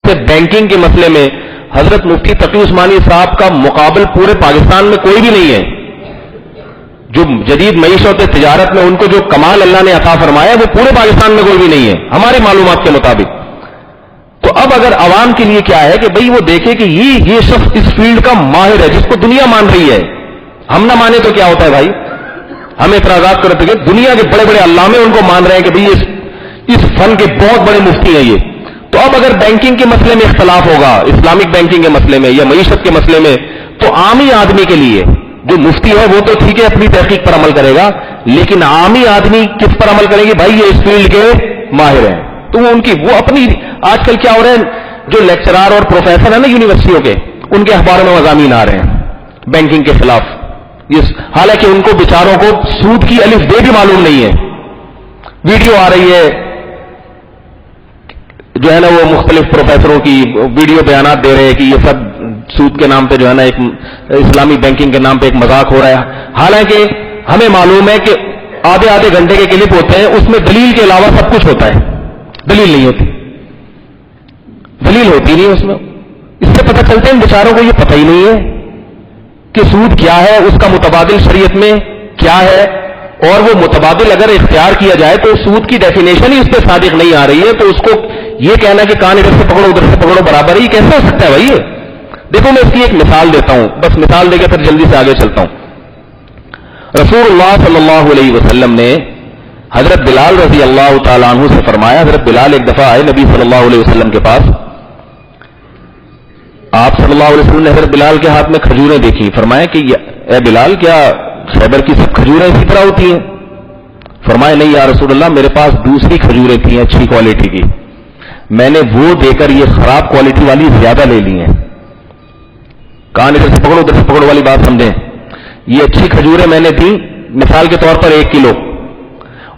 سے بینکنگ کے مسئلے میں حضرت مفتی تقی عثمانی صاحب کا مقابل پورے پاکستان میں کوئی بھی نہیں ہے. جو جدید معیشت تجارت میں ان کو جو کمال اللہ نے عطا فرمایا وہ پورے پاکستان میں کوئی بھی نہیں ہے ہماری معلومات کے مطابق. تو اب اگر عوام کے لیے کیا ہے کہ بھئی وہ دیکھے کہ یہ شخص اس فیلڈ کا ماہر ہے جس کو دنیا مان رہی ہے. ہم نہ مانے تو کیا ہوتا ہے بھائی, ہم اعتراضات کرتے کہ دنیا کے بڑے بڑے علامے ان کو مان رہے ہیں کہ بھئی اس فن کے بہت بڑے مفتی ہیں یہ. تو اب اگر بینکنگ کے مسئلے میں اختلاف ہوگا, اسلامک بینکنگ کے مسئلے میں یا معیشت کے مسئلے میں, تو عامی آدمی کے لیے جو مفتی ہے وہ تو ٹھیک ہے اپنی تحقیق پر عمل کرے گا, لیکن عامی آدمی کس پر عمل کرے گی؟ بھائی یہ اس فیلڈ کے ماہر ہیں. تو وہ اپنی آج کل کیا ہو رہا ہے, جو لیکچرار اور پروفیسر ہیں نا یونیورسٹیوں کے, ان کے اخباروں میں مضامین آ رہے ہیں بینکنگ کے خلاف, حالانکہ ان کو بیچاروں کو سود کی الف بے بھی معلوم نہیں ہے. ویڈیو آ رہی ہے جو ہے نا وہ مختلف پروفیسروں کی ویڈیو بیانات دے رہے ہیں کہ یہ سب سود کے نام پہ جو ہے نا ایک اسلامی بینکنگ کے نام پہ ایک مذاق ہو رہا ہے. حالانکہ ہمیں معلوم ہے کہ آدھے گھنٹے کے کلپ ہوتے ہیں, اس میں دلیل کے علاوہ سب کچھ ہوتا ہے. دلیل نہیں ہوتی, دلیل ہوتی نہیں اس میں. اس سے پتہ چلتا ہے ان بیچاروں کو یہ پتہ ہی نہیں ہے کہ سود کیا ہے, اس کا متبادل شریعت میں کیا ہے, اور وہ متبادل اگر اختیار کیا جائے تو سود کی ڈیفینیشن ہی اس پہ صادق نہیں آ رہی ہے. تو اس کو یہ کہنا کہ کان ادھر سے پکڑو ادھر سے پکڑو برابر ہی کیسے ہو سکتا ہے بھائی؟ دیکھو میں اس کی ایک مثال دیتا ہوں, بس مثال دے کے پھر جلدی سے آگے چلتا ہوں. رسول اللہ صلی اللہ علیہ وسلم نے حضرت بلال رضی اللہ تعالیٰ عنہ سے فرمایا, حضرت بلال ایک دفعہ آئے نبی صلی اللہ علیہ وسلم کے پاس. آپ صلی اللہ علیہ وسلم نے حضرت بلال کے ہاتھ میں کھجوریں دیکھی, فرمایا کہ اے بلال کیا خیبر کی سب کھجوریں اسی طرح ہوتی ہیں؟ فرمایا نہیں یا رسول اللہ, میرے پاس دوسری کھجوریں تھیں اچھی کوالٹی کی, میں نے وہ دے کر یہ خراب کوالٹی والی زیادہ لے لی ہیں. کان ادھر سے پکڑو ادھر سے پکڑو والی بات سمجھیں. یہ اچھی کھجوریں میں نے دی مثال کے طور پر 1 کلو,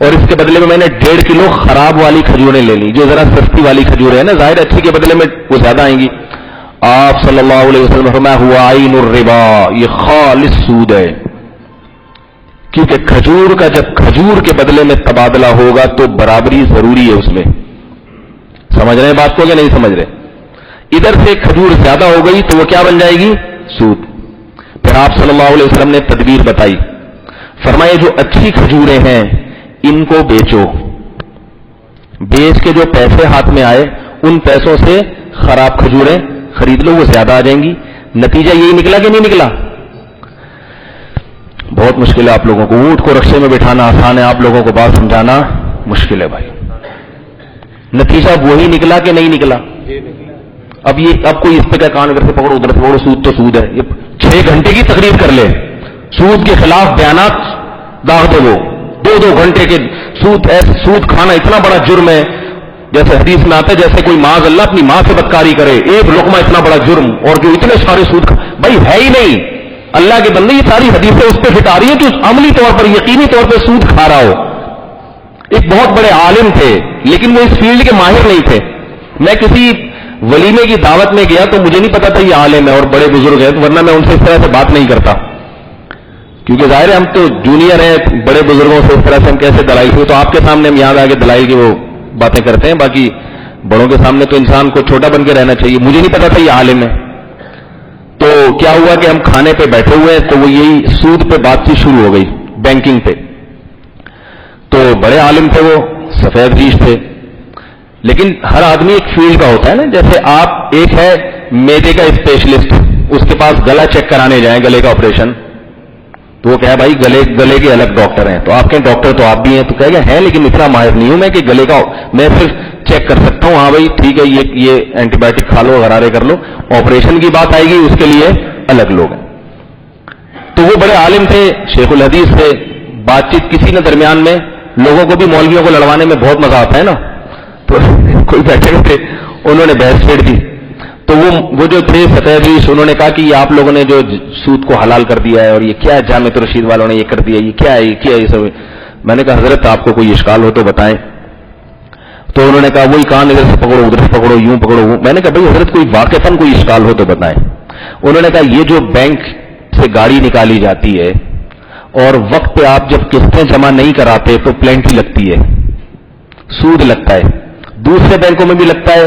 اور اس کے بدلے میں نے 1.5 کلو خراب والی کھجوریں لے لی جو ذرا سستی والی کھجوریں ہیں نا, ظاہر اچھی کے بدلے میں وہ زیادہ آئیں گی. آپ صلی اللہ علیہ وسلم نے فرمایا ہوا عین الربا, یہ خالص سود ہے. کیونکہ کھجور کا جب کھجور کے بدلے میں تبادلہ ہوگا تو برابری ضروری ہے اس میں. سمجھ رہے ہیں بات کو کہ نہیں سمجھ رہے؟ ادھر سے کھجور زیادہ ہو گئی تو وہ کیا بن جائے گی؟ سود. پھر آپ صلی اللہ علیہ وسلم نے تدبیر بتائی, فرمایا جو اچھی کھجوریں ہیں ان کو بیچو, بیچ کے جو پیسے ہاتھ میں آئے ان پیسوں سے خراب کھجوریں خرید لو, وہ زیادہ آ جائیں گی. نتیجہ یہی نکلا کہ نہیں نکلا؟ بہت مشکل ہے آپ لوگوں کو, اونٹ کو رکشے میں بٹھانا آسان ہے, آپ لوگوں کو بات سمجھانا مشکل ہے بھائی. نتیجہ وہی نکلا کہ نہیں نکلا؟ اب کوئی اس پہ کیا کان ادھر سے پکڑو ادھر سے پکڑو, سود تو سود ہے. یہ 6 گھنٹے کی تقریر کر لے, سود کے خلاف بیانات داغ دے, وہ 2 گھنٹے کے سود کھانا اتنا بڑا جرم ہے, جیسے حدیث میں آتا ہے جیسے کوئی معاذ اللہ اپنی ماں سے بدکاری کرے, 1 لقمہ اتنا بڑا جرم, اور جو اتنے سارے سود بھائی ہے ہی نہیں. اللہ کے بندے یہ ساری حدیثیں اس پہ فٹ آ رہی ہیں کہ اس عملی طور پر یقینی طور پہ سود کھا رہا ہو. ایک بہت بڑے عالم تھے لیکن وہ اس فیلڈ کے ماہر نہیں تھے. میں کسی ولیمے کی دعوت میں گیا تو مجھے نہیں پتا تھا یہ عالم ہے اور بڑے بزرگ ہیں, ورنہ میں ان سے اس طرح سے بات نہیں کرتا, کیونکہ ظاہر ہے ہم تو جونیئر ہیں, بڑے بزرگوں سے اس طرح سے ہم کیسے دلائل ہوئے, تو آپ کے سامنے ہم یاد آ کے دلائل کی وہ باتیں کرتے ہیں, باقی بڑوں کے سامنے تو انسان کو چھوٹا بن کے رہنا چاہیے. مجھے نہیں پتا تھا یہ عالم ہے. تو کیا ہوا کہ ہم کھانے پہ بیٹھے ہوئے تو وہ یہی سود پہ بات چیت شروع ہو گئی, بینکنگ پہ. تو بڑے عالم تھے, وہ سفید ریش تھے, لیکن ہر آدمی ایک فیلڈ کا ہوتا ہے نا. جیسے آپ ایک ہے میدے کا اسپیشلسٹ, اس کے پاس گلا چیک کرانے جائیں, گلے کا آپریشن, تو وہ کہا بھائی گلے کے الگ ڈاکٹر ہیں. تو آپ کہیں ڈاکٹر تو آپ بھی ہیں, تو کہے گا ہے لیکن اتنا ماہر نہیں ہوں میں کہ گلے کا میں صرف چیک کر سکتا ہوں. ہاں بھائی ٹھیک ہے, یہ اینٹی بایوٹک کھا لو, غرارے کر لو. آپریشن کی بات آئے گی اس کے لیے الگ لوگ ہیں. تو وہ بڑے عالم تھے, شیخ الحدیث تھے. بات چیت کسی نے درمیان میں, لوگوں کو بھی مولویوں کو لڑوانے میں بہت مزہ آتا ہے نا, تو کوئی بیٹھے ہوئے تھے, انہوں نے بحث چھیڑ دی. تو وہ جو تھے سفید ریش, انہوں نے کہا کہ یہ آپ لوگوں نے جو سود کو حلال کر دیا ہے, اور یہ کیا ہے, جامع رشید والوں نے یہ کر دیا, یہ کیا ہے, یہ کیا ہے, یہ سب. میں نے کہا حضرت آپ کو کوئی اشکال ہو تو بتائیں. تو انہوں نے کہا وہی کان ادھر سے پکڑو ادھر سے پکڑو, یوں پکڑو. میں نے کہا بھائی حضرت کوئی واقعتاً کوئی اشکال ہو تو بتائیں. انہوں نے کہا یہ جو بینک سے گاڑی نکالی جاتی ہے اور وقت پہ آپ جب قسطیں جمع نہیں کراتے تو پلینٹی لگتی ہے, سود لگتا ہے. دوسرے بینکوں میں بھی لگتا ہے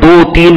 2-3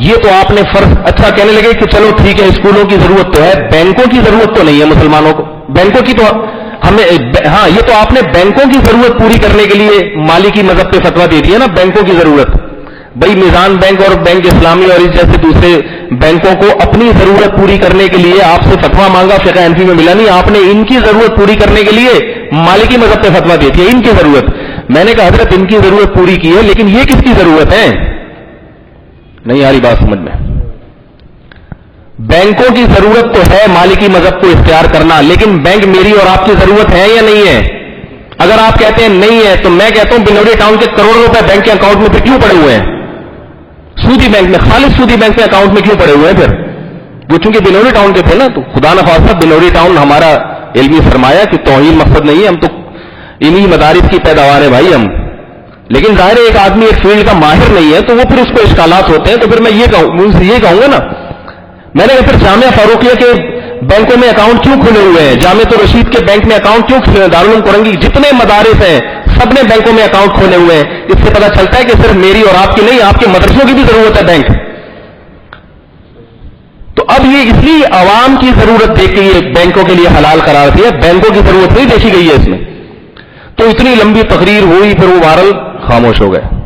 یہ تو آپ نے فرض اچھا کہنے لگے کہ چلو ٹھیک ہے اسکولوں کی ضرورت تو ہے، بینکوں کی ضرورت تو نہیں ہے مسلمانوں کو، بینکوں کی تو ہمیں ہاں یہ تو آپ نے بینکوں کی ضرورت پوری کرنے کے لیے مالکی مذہب پہ فتویٰ دے دیا نا، بینکوں کی ضرورت بھائی میزان بینک اور بینک اسلامی اور اس جیسے دوسرے بینکوں کو اپنی ضرورت پوری کرنے کے لیے آپ سے فتویٰ مانگا، فقہ حنفی میں ملا نہیں، آپ نے ان کی ضرورت پوری کرنے کے لیے مالکی مذہب پہ فتویٰ دیتی ہے ان کی ضرورت۔ میں نے کہا حضرت ان کی ضرورت پوری کی ہے لیکن یہ کس کی ضرورت ہے؟ نہیں آ رہی بات سمجھ میں؟ بینکوں کی ضرورت تو ہے مالکی مذہب کو اختیار کرنا، لیکن بینک میری اور آپ کی ضرورت ہے یا نہیں ہے؟ اگر آپ کہتے ہیں نہیں ہے تو میں کہتا ہوں بنوری ٹاؤن کے کروڑوں روپے بینک کے اکاؤنٹ میں پھر کیوں پڑے ہوئے ہیں؟ سودی بینک میں، خالص سودی بینک کے اکاؤنٹ میں کیوں پڑے ہوئے ہیں پھر؟ وہ چونکہ بنوری ٹاؤن کے تھے نا، تو خدا نخواستہ بنوری ٹاؤن ہمارا علمی سرمایہ کی توہین مقصد نہیں ہے، ہم تو انہی مدارس کی پیداوار ہے بھائی ہم، لیکن ظاہر ہے ایک آدمی ایک فیلڈ کا ماہر نہیں ہے تو وہ پھر اس کو اشکالات ہوتے ہیں، تو پھر میں یہ کہوں گا نا، میں نے پھر جامعہ فاروقیہ کے بینکوں میں اکاؤنٹ کیوں کھلے ہوئے ہیں، جامعہ الرشید کے بینک میں اکاؤنٹ کیوں کھلے ہیں، دارالعلوم کورنگی جتنے مدارس ہیں سب نے بینکوں میں اکاؤنٹ کھولے ہوئے ہیں، اس سے پتہ چلتا ہے کہ صرف میری اور آپ کی نہیں، آپ کے مدرسوں کی بھی ضرورت ہے بینک۔ تو اب یہ اس لیے عوام کی ضرورت دیکھ کے یہ بینکوں کے لیے حلال قرار دیا، بینکوں کی ضرورت نہیں دیکھی گئی ہے اس میں۔ تو اتنی لمبی تقریر ہوئی، پھر وہ بہرحال خاموش ہو گئے۔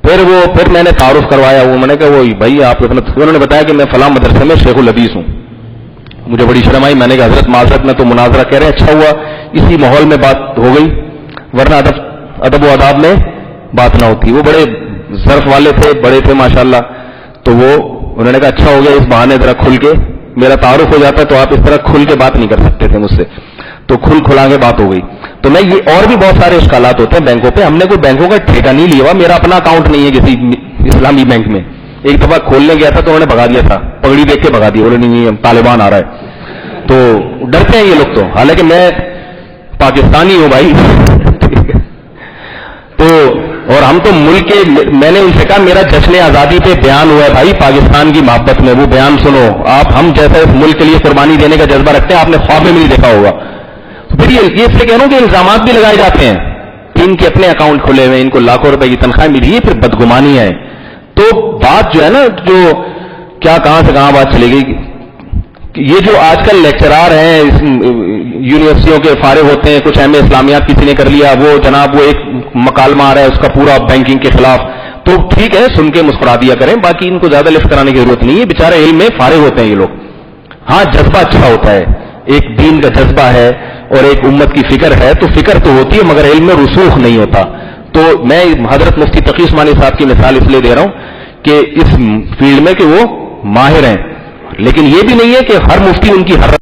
پھر میں نے تعارف کروایا، وہ میں نے کہا وہ بھائی آپ انہوں نے بتایا کہ میں فلاں مدرسے میں شیخ الحدیث ہوں۔ مجھے بڑی شرم آئی، میں نے کہا حضرت معذرت میں تو مناظرہ کہہ رہے ہیں، اچھا ہوا اسی ماحول میں بات ہو گئی، ورنہ ادب و آداب میں بات نہ ہوتی۔ وہ بڑے ظرف والے تھے، بڑے تھے ماشاءاللہ، تو وہ انہوں نے کہا اچھا ہو گیا اس بہانے ذرا کھل کے میرا تعارف ہو جاتا ہے، تو آپ اس طرح کھل کے بات نہیں کر سکتے تھے مجھ سے، تو کھلا کے بات ہو گئی۔ تو میں یہ اور بھی بہت سارے اشکالات ہوتے ہیں بینکوں پہ، ہم نے کوئی بینکوں کا ٹھیکہ نہیں لیا ہوا، میرا اپنا اکاؤنٹ نہیں ہے کسی اسلامی بینک میں۔ ایک دفعہ کھولنے گیا تھا تو انہوں نے بھگا دیا تھا، پگڑی دیکھ کے بھگا دیا، بولے نہیں طالبان آ رہا ہے، تو ڈرتے ہیں یہ لوگ تو، حالانکہ میں پاکستانی ہوں بھائی تو اور ہم تو ملک کے، میں نے ان سے کہا میرا جشن آزادی پہ بیان ہوا ہے بھائی پاکستان کی محبت میں، وہ بیان سنو، آپ ہم جیسے اس ملک کے لیے قربانی دینے کا جذبہ رکھتے ہیں، آپ نے خواب میں بھی نہیں دیکھا ہوگا۔ پھر یہ اس سے کہہ رہا ہوں کہ الزامات بھی لگائے جاتے ہیں، ان کے اپنے اکاؤنٹ کھلے ہوئے، ان کو لاکھوں روپے کی تنخواہ ملی ہے، پھر بدگمانی ہے۔ تو بات جو ہے نا، جو کیا کہاں سے کہاں بات چلے گئی، یہ جو آج کل لیکچرار ہیں یونیورسٹیوں کے فارغ ہوتے ہیں، کچھ ایم اے اسلامیات کسی نے کر لیا، وہ جناب وہ ایک مکالمہ آ رہا ہے اس کا پورا بینکنگ کے خلاف، تو ٹھیک ہے سن کے مسکرا دیا کریں، باقی ان کو زیادہ لفٹ کرانے کی ضرورت نہیں ہے، بیچارے علم میں فارغ ہوتے ہیں یہ لوگ۔ ہاں جذبہ اچھا ہوتا ہے، ایک دین کا جذبہ ہے اور ایک امت کی فکر ہے، تو فکر تو ہوتی ہے مگر علم میں رسوخ نہیں ہوتا۔ تو میں حضرت مفتی تقی عثمانی صاحب کی مثال اس لیے دے رہا ہوں کہ اس فیلڈ میں کہ وہ ماہر ہیں، لیکن یہ بھی نہیں ہے کہ ہر مفتی ان کی ہر